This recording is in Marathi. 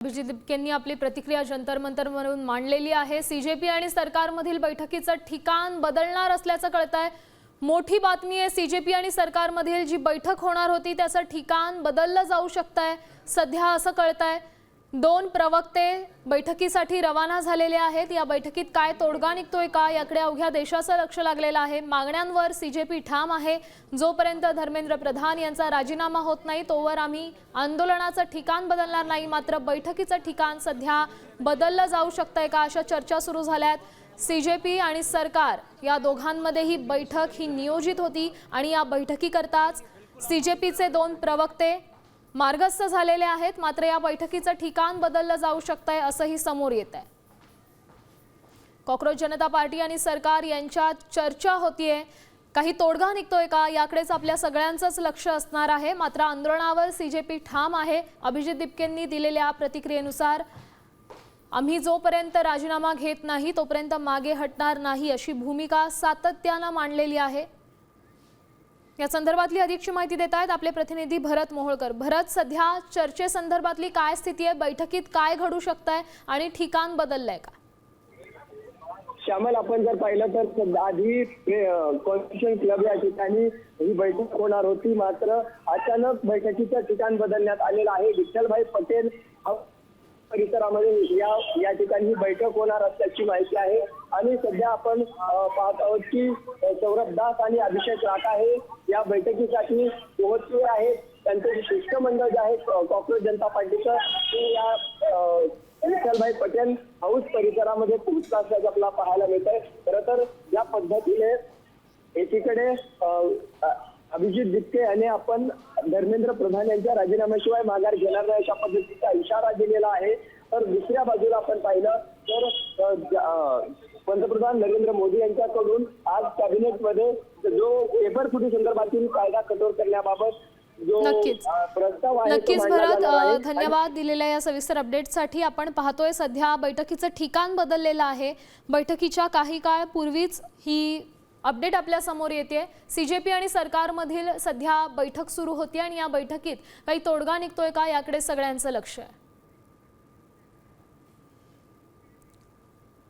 अभिजित दिपकेंनी आपली प्रतिक्रिया जंतर मंतरवरून मांडलेली आहे। सीजेपी आणि सरकारमधील बैठकीचं ठिकाण बदलणार असल्याचं कळतंय। मोठी बातमी आहे, सीजेपी आणि सरकारमधील जी बैठक होणार होती त्याचं ठिकाण बदललं जाऊ शकतंय सध्या असं कळतंय। दोन प्रवक्ते बैठकीसाठी रवाना झालेले आहेत। या बैठकीत काय तोडगा निघतोय का याकडे अवघ्या देशाचं लक्ष लागलेलं आहे। मागण्यांवर सीजेपी ठाम आहे। जोपर्यंत धर्मेंद्र प्रधान यांचा राजीनामा होत नाही तोवर आम्ही आंदोलनाचं ठिकाण बदलणार नाही। मात्र बैठकीचं ठिकाण सध्या बदललं जाऊ शकतंय का अशा चर्चा सुरू झाल्यात। सीजेपी आणि सरकार या दोघांमध्ये ही बैठक ही नियोजित होती आणि या बैठकीकरताच सीजेपीचे दोन प्रवक्ते मार्गस्थ झालेले आहेत। मात्र या बैठकीचं ठिकाण बदललं जाऊ शकतंय असंही समोर येत आहे। कॉकरोच जनता पार्टी आणि सरकार यांच्यात चर्चा होतीये, काही तोडगा निघतोय का याकडेच आपल्या सगळ्यांचंच लक्ष असणार आहे। मात्र आंदोलनावर सीजेपी ठाम आहे। अभिजित दिपकेंनी दिलेल्या प्रतिक्रियेनुसार आम्ही जोपर्यंत राजीनामा घेत नाही तोपर्यंत मागे हटणार नाही अशी भूमिका सातत्याने मांडलेली आहे। या संदर्भातली अधिकची माहिती देत आहेत आपले प्रतिनिधी भरत मोहोळकर। भरत, सध्या चर्चेसंदर्भातली काय स्थिती आहे, बैठकीत काय घडू शकतंय आणि ठिकाण बदललंय का? श्यामल, आपण जर पाहिलं तर आधी कॉन्स्टिट्यूशन क्लब या ठिकाणी ही बैठक होणार होती, मात्र अचानक बैठकीचं ठिकाण बदलण्यात आलेलं आहे। विठ्ठलभाई पटेल परिसरामध्ये या ठिकाणी ही बैठक होणार असल्याची माहिती आहे। आणि सध्या आपण पाहत आहोत की सौरभ दास आणि अभिषेक राठा हे या बैठकीसाठी पोहोचले आहेत। त्यांचे शिष्टमंडळ जे आहे कॉकरोच जनता पार्टीचं ते या विठ्ठलभाई पटेल हाऊस परिसरामध्ये पोहोचला असल्याचं आपल्याला पाहायला मिळत आहे। खरं तर या पद्धतीने एकीकडे अभिजित दिपके यांनी आपण धर्मेंद्र प्रधान यांच्या राजीनाम्याशिवाय माघार घेणार नाही अशा पद्धतीचा इशारा दिलेला आहे। तर दुसऱ्या बाजूला आपण पाहिलं तर पंतप्रधान नरेंद्र मोदी यांच्याकडून आज कॅबिनेटमध्ये जो पेपर फुटी संदर्भातील कायदा कठोर करण्याबाबत नक्कीच भरत, धन्यवाद दिलेल्या या सविस्तर अपडेटसाठी। आपण पाहतोय सध्या बैठकीचं ठिकाण बदललेलं आहे। बैठकीच्या काही काळ पूर्वीच ही अपडेट आपल्या समोर येते। सीजेपी आणि सरकारमधील सध्या बैठक सुरू होती आणि या बैठकीत काही तोडगा निघतोय का याकडे सगळ्यांचं लक्ष आहे।